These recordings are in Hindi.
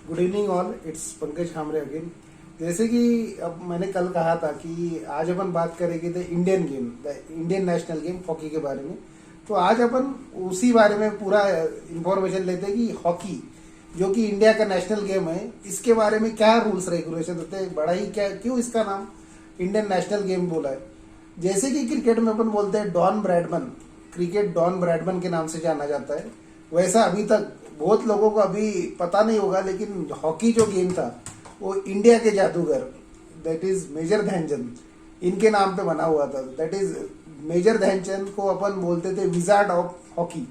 Good evening all, it's Pankaj Khamre again. जैसे कि अब मैंने कल कहा था कि आज अपन बात करेंगे the Indian game, the Indian national game hockey के बारे में। तो आज अपन उसी बारे में पूरा इंफॉर्मेशन लेते हैं कि हॉकी जो कि इंडिया का नेशनल गेम है, इसके बारे में क्या रूल्स रेगुलेशन होते हैं, बड़ा ही क्या क्यों इसका नाम इंडियन नेशनल गेम बोला है। जैसे कि क्रिकेट में अपन बोलते हैं Don Bradman, cricket Don Bradman के नाम से जाना जाता है, वैसा अभी तक बहुत लोगों को अभी पता नहीं होगा, लेकिन हॉकी जो गेम था वो इंडिया के जादूगर दैट इज मेजर ध्यानचंद, इनके नाम पे बना हुआ था। दैट इज मेजर ध्यानचंद को अपन बोलते थे विजार्ड ऑफ हॉकी।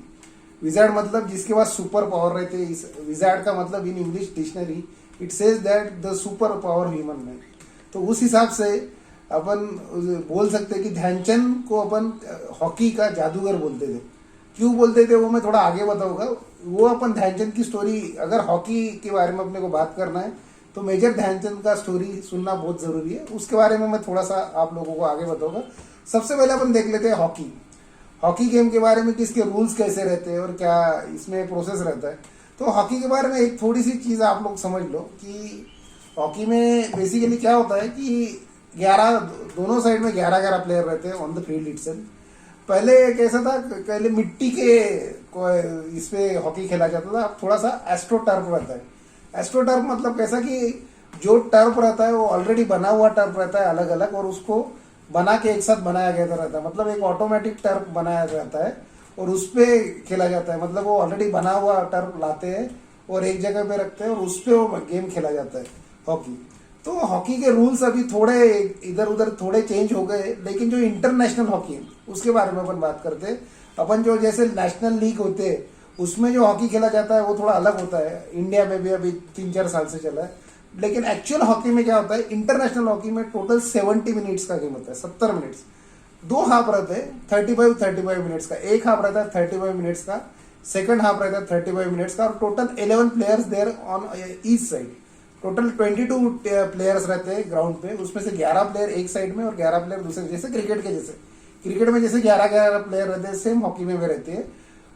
विजार्ड मतलब जिसके पास सुपर पावर रहते। इस विजार्ड का मतलब in English dictionary it says that the super power human man. तो उस हिसाब से अपन बोल सकते हैं कि ध्यानचंद को अपन हॉकी का जादूगर बोलते थे। क्यों बोलते थे वो मैं थोड़ा आगे बताऊंगा। वो अपन ध्यानचंद की स्टोरी, अगर हॉकी के बारे में अपने को बात करना है तो मेजर ध्यानचंद का स्टोरी सुनना बहुत जरूरी है। उसके बारे में मैं थोड़ा सा आप लोगों को आगे बताऊंगा। सबसे पहले अपन देख लेते हैं हॉकी। हॉकी गेम के बारे में कि इसके रूल्स कैसे रहते हैं और क्या इसमें प्रोसेस रहता है। तो हॉकी के बारे में एक थोड़ी सी चीज़ आप लोग समझ लो कि हॉकी में बेसिकली क्या होता है कि 11 दोनों साइड में 11-11 प्लेयर रहते हैं ऑन द फील्ड इटसेल्फ। पहले कैसा था, पहले मिट्टी के इस पे हॉकी खेला जाता था। अब थोड़ा सा एस्ट्रो टर्फ रहता है। एस्ट्रो टर्फ मतलब कैसा कि जो टर्फ रहता है वो ऑलरेडी बना हुआ टर्फ रहता है अलग अलग, और उसको बना के एक साथ बनाया गया रहता है। मतलब एक ऑटोमेटिक टर्फ बनाया जाता है और उस पे खेला जाता है। मतलब वो ऑलरेडी बना हुआ टर्फ लाते हैं और एक जगह पे रखते हैं और उस पे वो गेम खेला जाता है हॉकी। तो हॉकी के रूल्स अभी थोड़े इधर उधर थोड़े चेंज हो गए, लेकिन जो इंटरनेशनल हॉकी है उसके बारे में अपन बात करते हैं। अपन जो जैसे नेशनल लीग होते हैं उसमें जो हॉकी खेला जाता है वो थोड़ा अलग होता है। इंडिया में भी अभी 3-4 साल से चला है। लेकिन एक्चुअल हॉकी में क्या होता है, इंटरनेशनल हॉकी में टोटल 70 मिनट्स का गेम होता है। 70 मिनट्स, 2 हाफ रहते हैं 35 मिनट्स का। एक हाफ रहता है 35 मिनट्स का, सेकंड हाफ रहता है 35 मिनट्स का, और total 11 players there on each side. Total 22 players रहते हैं ग्राउंड पे। उसमें से 11 प्लेयर एक साइड में और 11 प्लेयर दूसरे, जैसे क्रिकेट के जैसे। क्रिकेट में जैसे 11-11 प्लेयर रहते हैं, सेम हॉकी में भी रहते हैं।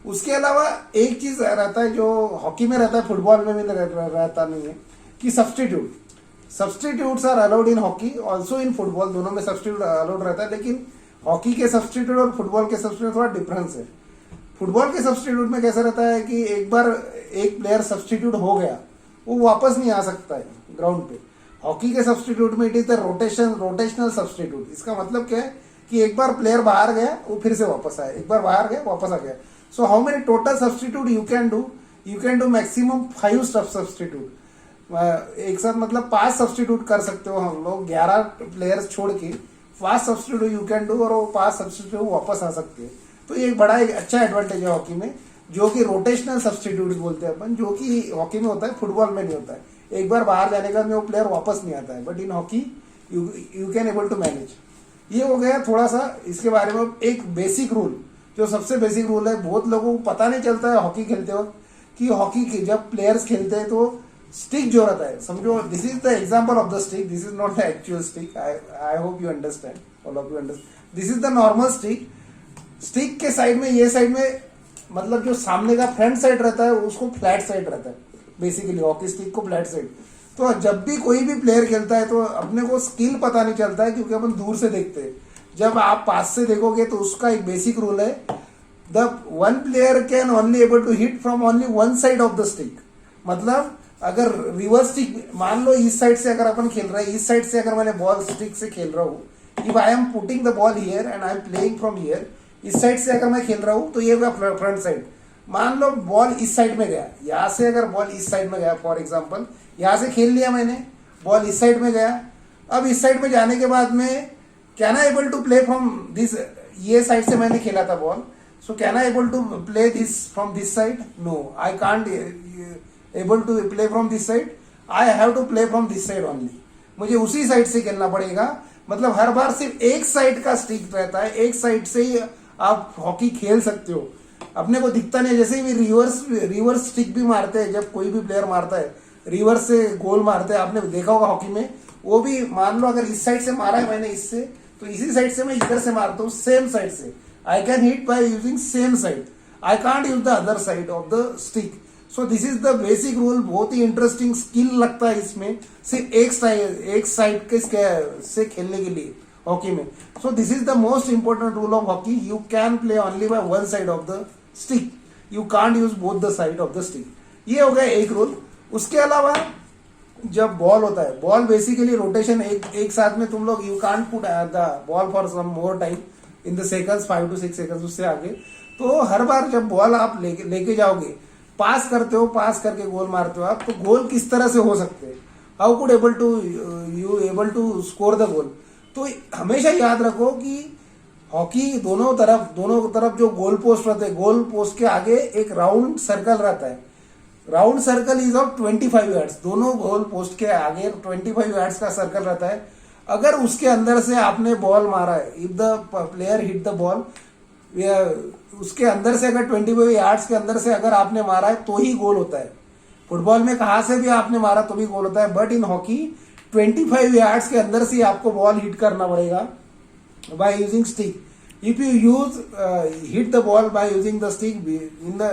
उसके अलावा एक चीज रहता है जो हॉकी में रहता है, फुटबॉल में भी रहता नहीं है, कि substitutes are allowed in hockey also in football. दोनों में सब्सटीट्यूट अलाउड रहता है, लेकिन हॉकी के सब्सटीट्यूट और फुटबॉल के सब्सटीट्यूट थोड़ा डिफरेंस है। फुटबॉल के सब्सटीट्यूट में कैसा रहता है कि एक बार एक प्लेयर सब्सटीट्यूट हो गया वो वापस नहीं आ सकता है ग्राउंड पे। हॉकी के सब्सटीट्यूट में it is the rotational substitute. इसका मतलब क्या है कि एक बार प्लेयर बाहर गया वो फिर से वापस आया, एक बार बाहर गया वापस आ गया। So how many total substitute you can do maximum 5 substitute एक साथ। मतलब 5 सब्सटीट्यूट कर सकते हो हम लोग। 11 प्लेयर्स छोड़ के 5 सब्सटीट्यूट यू कैन डू, और वो 5 सब्सटीट्यूट वापस आ सकते हैं। तो ये एक बड़ा एक अच्छा एडवांटेज है हॉकी में, जो कि रोटेशनल सब्सटीट्यूट बोलते हैं अपन, जो कि हॉकी में होता है, फुटबॉल में नहीं होता है। एक बार बाहर जाने का वो प्लेयर वापस नहीं आता है, but in hockey you can able to manage. ये हो गया थोड़ा सा इसके बारे में एक बेसिक रूल। जो सबसे बेसिक रूल है, बहुत लोगों को पता नहीं चलता है हॉकी खेलते वक्त कि हॉकी जब प्लेयर्स खेलते हैं तो स्टिक जो रहता है, समझो this is the example of the stick, this is not the actual stick. I hope you understand, all of you understand. This is the normal stick. Stick के साइड में, ये साइड में, मतलब जो सामने का फ्रंट साइड रहता है उसको फ्लैट साइड रहता है बेसिकली, हॉकी स्टिक को फ्लैट साइड। तो जब भी कोई भी प्लेयर खेलता है तो अपने को स्किल पता नहीं चलता है, क्योंकि अपन दूर से देखते हैं। जब आप पास से देखोगे तो उसका एक बेसिक रूल है, the one player can only able to hit from only one side of the stick. मतलब अगर रिवर्स स्टिक, मान लो इस साइड से अगर अपन खेल रहे हैं, इस साइड से अगर मैंने बॉल स्टिक से खेल रहा हूँ, if I am putting the ball here and I am playing from here, इस साइड से अगर मैं खेल रहा हूं तो ये हुआ फ्रंट साइड। मान लो बॉल इस साइड में गया, यहां से अगर बॉल इस साइड में गया, फॉर एग्जांपल यहां से खेल लिया मैंने, बॉल इस साइड में गया। अब इस साइड में जाने के बाद में can I able to play from this, ये साइड से मैंने खेला था ball, so can I able to play this from this side? No, I can't able to play from this side. I have to play from this side only. मुझे उसी साइड से खेलना पड़ेगा। मतलब हर बार सिर्फ एक साइड का स्टिक रहता है, एक साइड से ही आप हॉकी खेल सकते हो। अपने को दिखता नहीं, जैसे भी रिवर्स स्टिक भी मारते हैं, जब कोई भी प्लेयर मारता है रिवर्स से गोल मारते हैं, आपने देखा होगा हॉकी में। वो भी मान लो अगर इस साइड से मारा है मैंने इससे, तो इसी साइड से मैं इधर से मारता हूँ, सेम साइड से। I can hit by using same side, I can't use the other side of the stick. So this is the basic rule. बहुत ही इंटरेस्टिंग स्किल लगता है इसमें, सिर्फ एक साइड के से खेलने के लिए हॉकी में. सो this is the most important rule of hockey. You can play only by one side of the stick. You can't use both the side of the stick. ये हो गया एक रूल. उसके अलावा जब बॉल होता है, बॉल बेसिकली रोटेशन एक साथ में तुम लोग, you can't put the ball for some more time in the seconds, 5 to 6 seconds उससे आगे. तो हर बार जब बॉल आप लेके जाओगे, पास करते हो, पास करके गोल मारते हो आप, तो गोल किस तरह से हो सकते हैं, how could you able to score the goal. तो हमेशा याद रखो कि हॉकी दोनों तरफ जो गोल पोस्ट रहते हैं, गोल पोस्ट के आगे एक राउंड सर्कल रहता है. Round circle is of 25 yards. दोनों गोल पोस्ट के आगे 25 यार्ड्स का सर्कल रहता है. अगर उसके अंदर से आपने बॉल मारा है, if the player hit the ball, उसके अंदर से अगर 25 यार्ड्स के अंदर से अगर आपने मारा है तो ही गोल होता है. फुटबॉल में कहां से भी आपने मारा तो भी गोल होता है, बट इन हॉकी 25 यार्ड्स के अंदर से आपको बॉल हिट करना पड़ेगा by using stick. If you use hit the ball by using the stick in the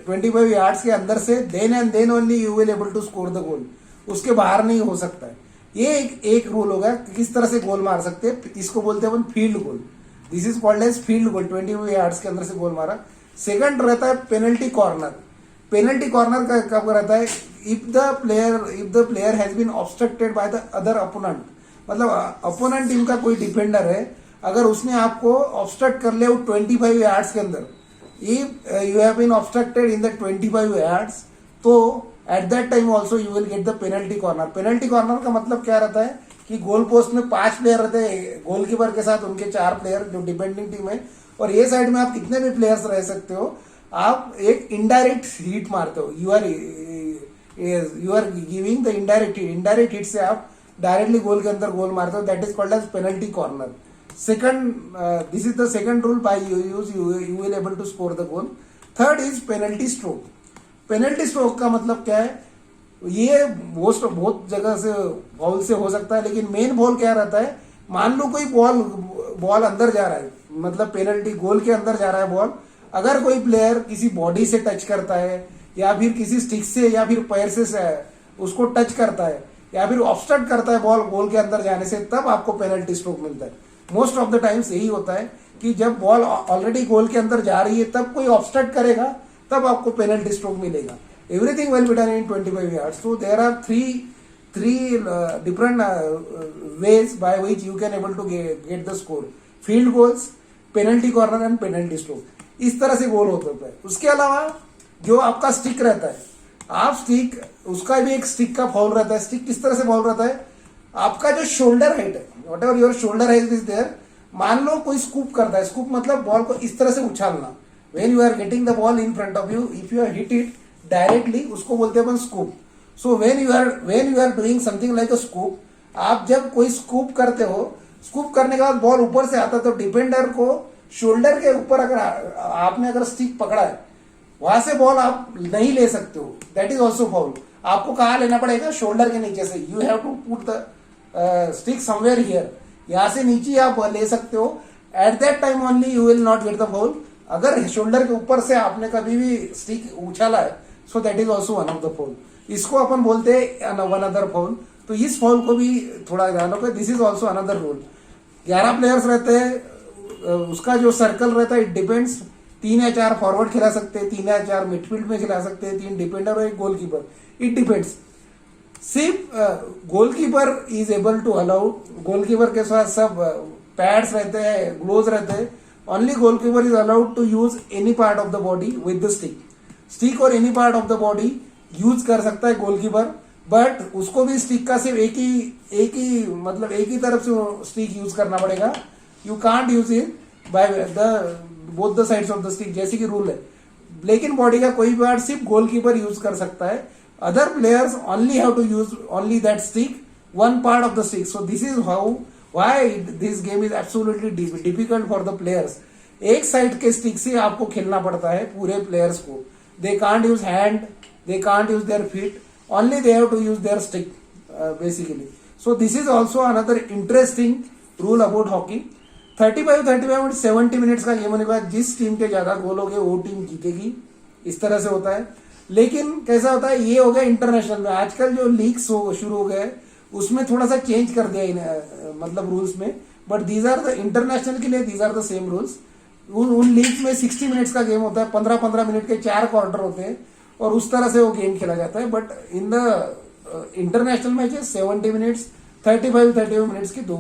25 yards के अंदर से, then and then only you will able to score the goal. उसके बाहर नहीं हो सकता है. ये एक रूल होगा किस तरह से गोल मार सकते हैं. इसको बोलते हैं अपन field goal. This is called as field goal. 25 yards के अंदर से गोल मारा. सेकंड रहता है पेनल्टी कॉर्नर. पेनल्टी कॉर्नर कब रहता है, if the player has been obstructed by the other opponent. मतलब अपोनेंट टीम का कोई डिफेंडर है, अगर उसने आपको ऑब्स्ट्रक्ट कर लिया 25 यार्ड्स के अंदर, if you have been obstructed in the 25 yards, तो at that time also you will get the penalty corner. Penalty corner का मतलब क्या रहता है कि गोल पोस्ट में 5 प्लेयर रहते हैं, गोलकीपर के साथ उनके 4 प्लेयर जो डिफेंडिंग टीम है, और ये साइड में आप कितने भी प्लेयर्स रह सकते हो. आप एक इनडायरेक्ट हिट मारते हो. You are giving the indirect hit से आप डायरेक्टली गोल के अंदर गोल मारते हो. That is called as penalty corner. This is the second rule. By you will able to score the goal. Third is penalty stroke. Penalty stroke का मतलब क्या है, ये बहुत जगह से बॉल से हो सकता है, लेकिन मेन बॉल क्या रहता है, मान लो कोई बॉल अंदर जा रहा है, मतलब पेनल्टी गोल के अंदर जा रहा है बॉल, अगर कोई प्लेयर किसी बॉडी से टच करता है, या फिर किसी स्टिक से या फिर पैर से उसको टच करता है, या फिर ऑब्स्ट्रक्ट करता है बॉल गोल के अंदर जाने से, तब आपको पेनल्टी स्ट्रोक मिलता है. मोस्ट ऑफ द टाइम्स यही होता है कि जब बॉल ऑलरेडी गोल के अंदर जा रही है, तब कोई ऑब्स्ट्रक्ट करेगा, तब आपको पेनल्टी स्ट्रोक मिलेगा. Everything will be done in 25 yards. So there are three different ways by which you can able to get the score. Field goals, penalty corner and penalty stroke. इस तरह से गोल होता है. उसके अलावा जो आपका स्टिक रहता है, आप स्टिक, उसका भी एक स्टिक का फाउल रहता है. स्टिक किस तरह से फाउल रहता है, आपका जो शोल्डर हाइट है, whatever your shoulder height is there, मान लो कोई स्कूप करता है. स्कूप मतलब बॉल को इस तरह से उछालना. When you are getting the ball in front of you, if you are hit it directly, उसको बोलते हैं अपन scoop. So when you are doing something like a scoop, आप जब कोई स्कूप करते हो, स्कूप करने के बाद बॉल ऊपर से आता है, तो डिफेंडर को शोल्डर के ऊपर आपने अगर स्टिक पकड़ा है, वहां से बॉल आप नहीं ले सकते हो. That is also foul. आपको कहाँ लेना पड़ेगा, शोल्डर के नीचे से. You have to put the stick somewhere here. यहां से नीचे आप ले सकते हो. At that time only you will not get the foul. अगर शोल्डर के ऊपर से आपने कभी भी स्टिक उछाला है, so that is also one of the foul. इसको अपन बोलते हैं वन अदर फाउल. तो इस फाउल को भी थोड़ा ध्यान रखो. This is also another rule. 11 players रहते हैं, उसका जो सर्कल रहता है, इट डिपेंड्स. 3 या 4 फॉरवर्ड खिला सकते हैं, 3 या 4 मिडफील्ड में खिला सकते हैं, 3 डिफेंडर और 1 गोलकीपर. It depends. सिर्फ goalkeeper is able to allow, goalkeeper के साथ सब पैड्स रहते हैं, ग्लोव्स रहते हैं. Only goalkeeper is allowed to use any part of the body with the stick. Stick और any part of the body use कर सकता है गोलकीपर, बट उसको भी स्टिक का सिर्फ एक ही तरफ से स्टिक यूज करना पड़ेगा. You can't use it by the both the sides of the stick, जैसे कि रूल है. लेकिन बॉडी का कोई पार्ट सिर्फ गोलकीपर यूज कर सकता है. Other players only have to use only that stick, one part of the stick. So this is how why this game is absolutely difficult for the players. एक साइड के स्टिक से आपको खेलना पड़ता है पूरे प्लेयर्स को. They can't use hand, they can't use their feet, only they have to use their stick basically. So this is also another interesting rule about hockey. 35 और 70 मिनट्स का गेम होने के बाद जिस टीम के ज्यादा गोल हो गए वो टीम जीतेगी. इस तरह से होता है। लेकिन कैसा होता है, ये हो गया इंटरनेशनल में। आजकल जो लीग्स शुरू हो गए उसमें थोड़ा सा चेंज कर दिया मतलब रूल्स में, but these are the international के लिए these are the same rules. उन लीग्स में 60 मिनट्स का गेम होता है, 15-15 मिनट के 4 क्वार्टर होते हैं और उस तरह से वो गेम खेला जाता है। But in the international matches 70 minutes 35 minutes के 2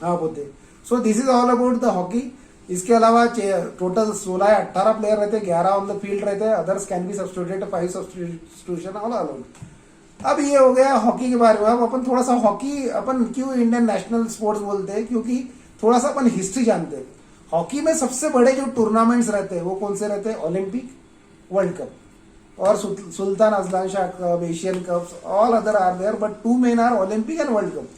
हाफ होते हैं। सो this is all about the hockey. इसके अलावा टोटल 16 या 18 प्लेयर रहते हैं, 11 ऑन द फील्ड रहते हैं, others can be substituted, 5 substitution all allowed. अब ये हो गया हॉकी के बारे में। अब अपन थोड़ा सा हॉकी, अपन क्यों इंडियन नेशनल स्पोर्ट्स बोलते हैं, क्योंकि थोड़ा सा अपन हिस्ट्री जानते हैं। हॉकी में सबसे बड़े जो टूर्नामेंट्स रहते हैं वो कौन से रहते हैं? ओलंपिक, वर्ल्ड कप और Sultan Azlan Shah cup, Asian cups, all other are there, but 2 main are Olympic and world cup.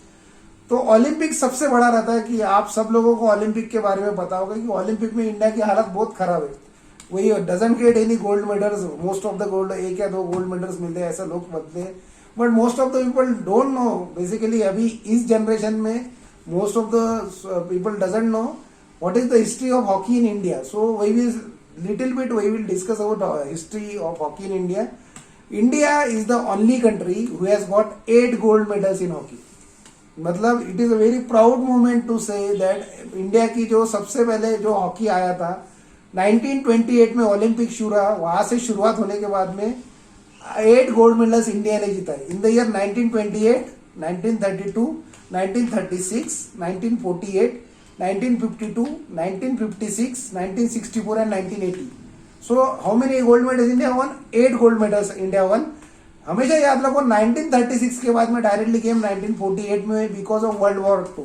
तो ओलंपिक सबसे बड़ा रहता है कि आप सब लोगों को ओलंपिक के बारे में पता होगा कि ओलंपिक में इंडिया की हालत बहुत खराब है। वही doesn't get any gold medals, most of the gold 1 या 2 गोल्ड मेडल्स मिलते हैं, ऐसा लोग बोलते हैं, but most of the people don't know. Basically अभी इस जनरेशन में most of the people doesn't know what is the history of hockey in India. So we will little bit we will discuss about history of hockey in India. India is the only country who has got 8 gold medals in hockey. मतलब it is a very proud moment to say that India की जो सबसे पहले जो हॉकी आया था 1928 में ओलंपिक शुरू, वहां से शुरुआत होने के बाद में 8 गोल्ड मेडल्स इंडिया ने जीता है in the year 1928, 1932, 1936, 1948, 1952, 1956, 1964 and 1980. So how many gold medals India won? 8 gold medals India won. हमेशा याद रखो 1936 के बाद में डायरेक्टली गेम 1948 में because of world war 2।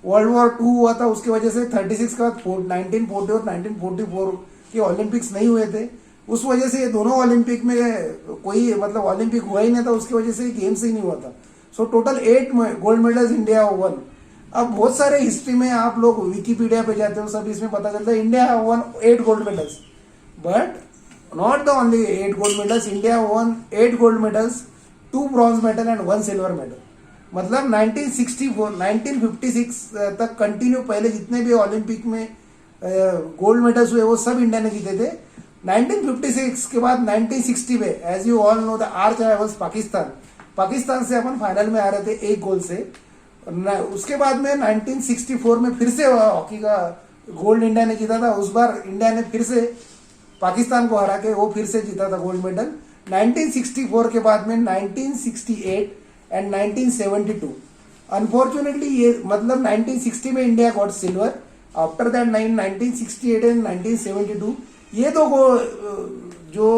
World war 2 हुआ था, उसकी वजह से 36 के बाद 1940 और 1944 के ओलंपिक्स नहीं हुए थे। उस वजह से ये दोनों ओलंपिक में कोई मतलब ओलंपिक हुआ ही नहीं था, उसकी वजह से गेम्स ही नहीं हुआ था। So total 8 gold medals India one. अब बहुत सारे हिस्ट्री में आप लोग विकीपीडिया पे जाते हो, सब इसमें पता चलता है India one 8 gold medals, but not the only 8 gold medals. India won 8 gold medals, 2 bronze medal and 1 silver medal. मतलब 1964 1956 तक कंटिन्यू पहले जितने भी ओलंपिक में गोल्ड मेडल्स हुए वो सब इंडिया ने जीते थे। 1956 के बाद 1960 में as you all know the arch rivals Pakistan से अपन फाइनल में आ रहे थे 1 गोल से। उसके बाद में 1964 में फिर से हॉकी का गोल्ड इंडिया ने जीता था। उस बार इंडिया ने फिर से पाकिस्तान को हरा के वो फिर से जीता था गोल्ड मेडल। 1964 के बाद में 1968 एंड 1972। अनफॉर्चुनेटली ये मतलब 1960 में India got silver, after that 1968 and 1972 ये दो जो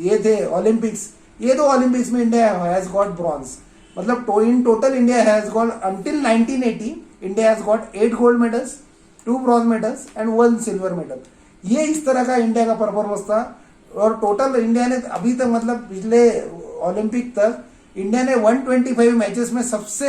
ये थे ओलंपिक्स, ये दो ओलंपिक्स में इंडिया हैज गॉट ब्रॉन्ज। मतलब in total India has got until 1980 India has got 8 gold medals, 2 bronze medals and 1 silver medal. ये इस तरह का इंडिया का परफॉर्मेंस था। और टोटल इंडिया ने अभी तक मतलब पिछले ओलंपिक तक इंडिया ने 125 मैचेस में सबसे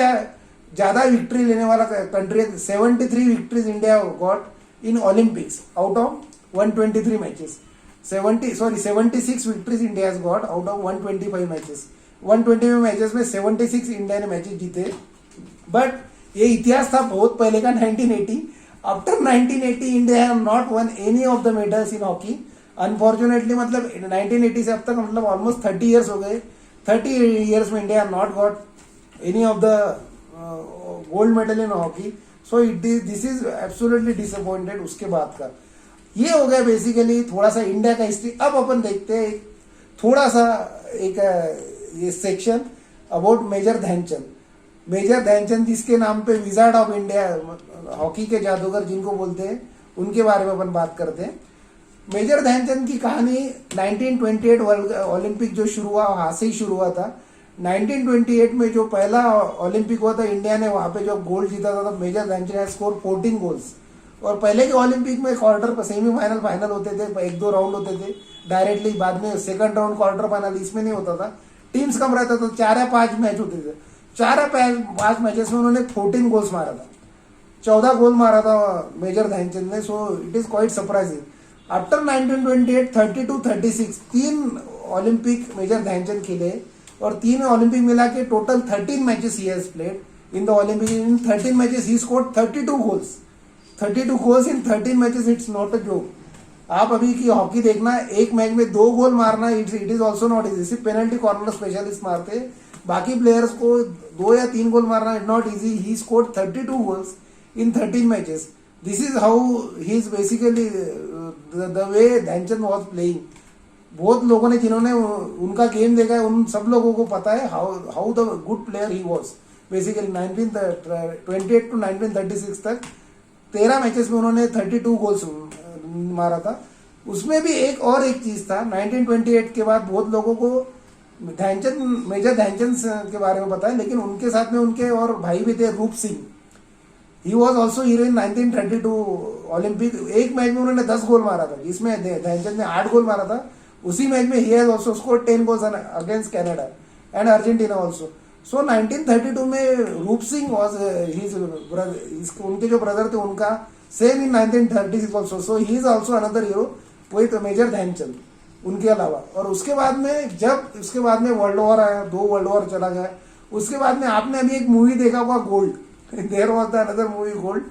ज्यादा विक्ट्री लेने वाला कंट्री है। 73 victories India got in Olympics out of 123 matches. 76 victories India has got out of 125 matches. 125 matches में 76 इंडिया ने मैचेस जीते। बट ये इतिहास था बहुत पहले का 1980। After 1980 India have not won any of the medals in hockey. Unfortunately मतलब 1980 से अब तक मतलब almost 30 years हो गए। 30 years में India have not got any of the gold medal in hockey. So this is absolutely disappointed। उसके बाद का ये हो गया बेसिकली थोड़ा सा इंडिया का हिस्ट्री। अब अपन देखते हैं थोड़ा सा एक ये section about major Dhyanchand. Major Dhyanchand जिसके नाम पे विजार्ड ऑफ इंडिया, हॉकी के जादूगर जिनको बोलते हैं, उनके बारे में अपन बात करते हैं। मेजर ध्यानचंद की कहानी 1928 वर्ल्ड ओलंपिक जो शुरू हुआ वहां से ही शुरू हुआ था। 1928 में जो पहला ओलंपिक हुआ था इंडिया ने वहां पे जो गोल्ड जीता था, तो मेजर ध्यानचंद ने स्कोर 14 गोल्स। और पहले के ओलंपिक में क्वार्टर सेमीफाइनल फाइनल होते थे, 1-2 राउंड होते थे डायरेक्टली, बाद में सेकंड राउंड क्वार्टर फाइनल, इसमें नहीं होता था, टीम्स कम रहता था, 4 या 5 मैच होते थे। 4 या 5 मैचेस में उन्होंने 14 गोल्स मारा था, 14 गोल मारा था मेजर ध्यानचंद ने। So it is quite surprising. After 1928 32-36 3 Olympic major Dhyanchand खेले और 3 ओलंपिक मिला के total 13 matches he has played in the Olympic. In 13 matches he scored 32 goals. 32 goals in 13 matches, it's not a joke. आप अभी की हॉकी देखना, एक मैच में 2 गोल मारना it is also not easy. सिर्फ पेनल्टी कॉर्नर स्पेशलिस्ट मारते हैं, बाकी प्लेयर्स को 2 या 3 गोल मारना is not easy. He scored 32 goals in 13 matches. This is how he is basically the way Dhyanchand was playing. बहुत लोगों ने जिन्होंने उनका गेम देखा है उन सब लोगों को पता है how the good player he was. Basically 1928 to 1936 तक 13 मैचेस में उन्होंने 32 गोल्स मारा था। उसमें भी एक चीज था, 1928 के बाद बहुत लोगों को ध्यानचंद, मेजर ध्यानचंद के बारे में पता है, लेकिन उनके साथ में उनके और भाई भी थे, रूप Singh. He was also hero in 1932 Olympic. एक मैच में उन्होंने 10 गोल मारा था, जिसमें ध्यानचंद ने 8 गोल मारा था। उसी मैच में ही has also scored 10 goals against Canada and Argentina also. So 1932 में रूप सिंह वॉज हिज ब्रदर, उनके जो ब्रदर थे उनका same in 1936 also. So he is also another hero with major Dhyanchand उनके अलावा। और उसके बाद में वर्ल्ड वॉर आया, 2 वर्ल्ड वॉर चला गया। उसके बाद में आपने अभी एक मूवी देखा होगा gold, there was the another movie gold,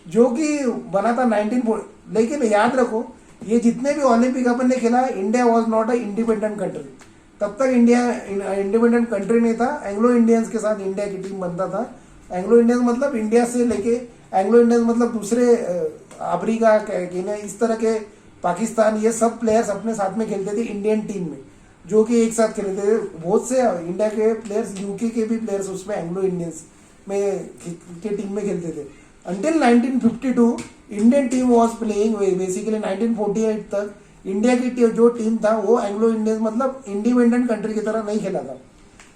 जो कि बना था 1940। लेकिन याद रखो, ये जितने भी ओलंपिक अपन ने खेला, India was not a independent country. तब तक इंडिया इंडिपेंडेंट कंट्री नहीं था। एंग्लो इंडियंस के साथ इंडिया की टीम बनता था। एंग्लो इंडियंस मतलब इंडिया से लेके, एंग्लो इंडियंस मतलब दूसरे अफ्रीका केन्या इस तरह के, पाकिस्तान, ये सब प्लेयर्स अपने साथ में खेलते थे इंडियन टीम में, जो कि एक साथ खेलते थे। बहुत से इंडिया के प्लेयर्स, यूके के भी प्लेयर्स उसमें एंग्लो इंडियंस में के टीम में खेलते थे। Until 1952 Indian team was playing. Basically 1948 तक इंडिया की जो टीम था वो एंग्लो इंडियंस मतलब इंडिपेंडेंट कंट्री की तरह नहीं खेला था।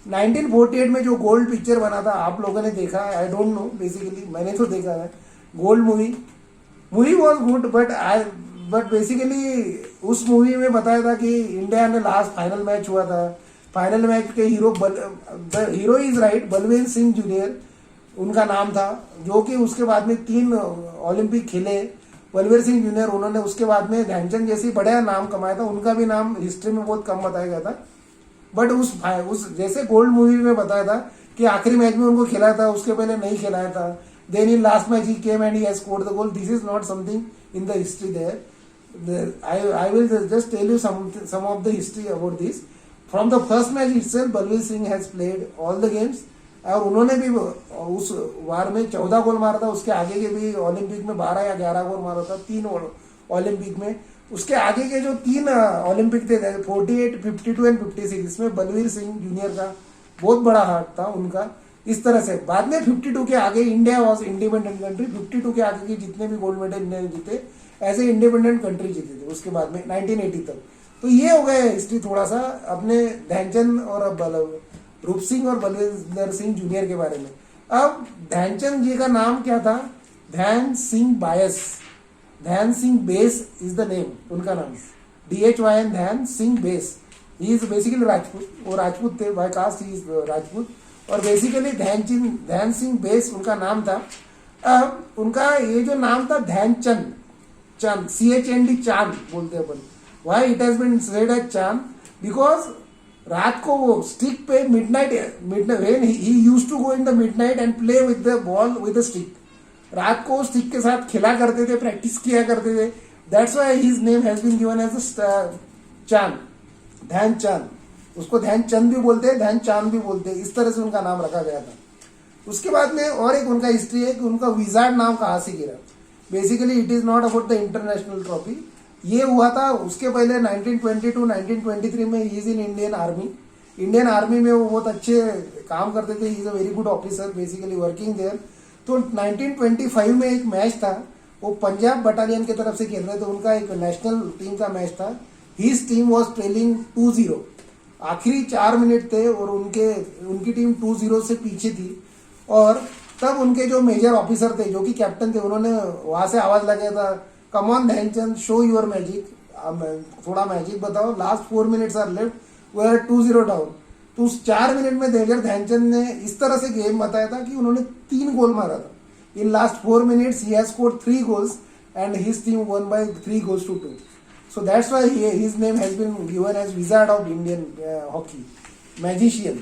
1948 में जो गोल्ड पिक्चर बना था, आप लोगों ने देखा, आई डोंट नो, बेसिकली मैंने तो देखा है gold movie was good, but basically उस मूवी में बताया था कि इंडिया ने लास्ट फाइनल मैच हुआ था। फाइनल मैच के hero is right, Balbir Singh junior उनका नाम था, जो कि उसके बाद में 3 ओलंपिक खेले। बलवीर सिंह जूनियर, उन्होंने उसके बाद में ध्यानचंद जैसी बड़ा नाम कमाया था। उनका भी नाम हिस्ट्री में बहुत कम बताया गया था। बट उस जैसे गोल्ड मूवी में बताया था कि आखिरी मैच में उनको खिलाया था, उसके पहले नहीं खिलाया था। Then in last match he came and he has scored the goal. This is not something in the history there. I will just tell you some of the history about this. From the first match itself, Balveer Singh has played all the games. और उन्होंने भी उस वार में 14 गोल मारा था। उसके आगे के भी ओलंपिक में 12 या 11 गोल मारा था, 3 ओलंपिक में। उसके आगे के जो 3 ओलंपिक थे, 48, 52 एंड 56, इसमें बलवीर सिंह जूनियर का बहुत बड़ा हाथ था उनका। इस तरह से बाद में 52 के आगे इंडिया वॉज इंडिपेंडेंट कंट्री। 52 के आगे के जितने भी गोल्ड मेडल इंडिया ने जीते, ऐसे इंडिपेंडेंट कंट्री जीते थे उसके बाद में 1980 तक। तो ये हो गया हिस्ट्री थोड़ा सा अपने ध्यानचंद और रूप सिंह और बलवीर सिंह जूनियर के बारे में। अब ध्यानचंद जी का नाम क्या था? ध्यान Singh Bais, Dhyan Singh Bais is the name, उनका नाम DHYN, Dhyan Singh Bais. He is basically Rajput, वो राजपूत थे, by caste he is Rajput. और बेसिकली ध्यान सिंह बेस उनका नाम था। अब उनका ये जो नाम था ध्यानचंद, चांद, CHND, चांद बोलते हैं अपन। Why it has been said as Chand? Because रात को वो स्टिक पे midnight when he used to go in the midnight and play with the ball with the stick. रात को स्टिक के साथ खेला करते थे, प्रैक्टिस किया करते थे। That's why his name has been given as Chand, Dhyan चांद। उसको ध्यान चंद भी बोलते हैं, ध्यान चांद भी बोलते हैं, इस तरह से उनका नाम रखा गया था। उसके बाद में और एक उनका हिस्ट्री है कि उनका विजार्ड नाम कहाँ से गिरा। Basically it is not about the international trophy. ये हुआ था उसके पहले 1922 1923 में। He is in Indian army. Indian army में वो बहुत अच्छे काम करते थे। He is a very good officer, basically working there. तो 1925 में एक मैच था, वो पंजाब बटालियन की तरफ से खेल रहे थे। उनका एक नेशनल टीम का मैच था। His team was trailing 2-0। आखिरी 4 मिनट थे और उनकी टीम 2-0 से पीछे थी। और तब उनके जो मेजर ऑफिसर थे, जो कि कैप्टन थे, उन्होंने वहां से आवाज लगाया था, come on Dhyanchand, show your magic, थोड़ा मैजिक बताओ। Last 4 minutes are left, we are 2-0 down. तो उस 4 मिनट में मेजर ध्यानचंद ने इस तरह से गेम बताया था कि उन्होंने 3 गोल मारा था। In last 4 minutes he has scored 3 goals and his team one by 3 goals to 2. So that's why his name has been given as Wizard of Indian hockey, magician.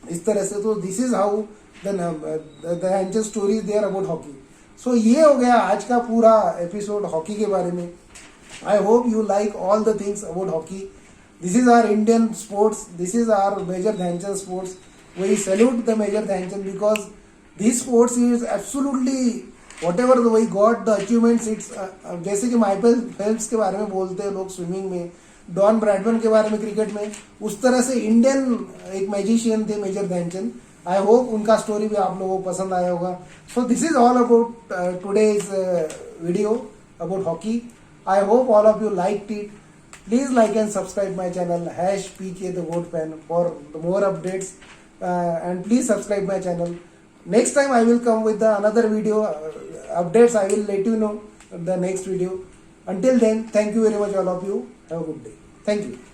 इस तरह से। तो this is how the story there about hockey. So ये हो गया आज का पूरा एपिसोड हॉकी के बारे में। I hope you like all the things about hockey. This is our Indian sports. This is our Major Dhyanchand sports. We salute the Major Dhyanchand because this sports is absolutely whatever the way got the achievements. It's जैसे कि माइकल फेल्प्स के बारे में बोलते हैं लोग स्विमिंग में, डॉन ब्रैडमैन के बारे में क्रिकेट में, उस तरह से इंडियन एक मैजिशियन थे मेजर ध्यानचंद. आई होप उनका स्टोरी भी आप लोगों को पसंद आया होगा. सो this is all about today's video about hockey. I hope all of you liked it. Please like and subscribe my channel #PK the Goat Fan for the more updates, and please subscribe my channel. Next time I will come with another video updates. I will let you know the next video. Until then, thank you very much all of you. Have a good day. Thank you.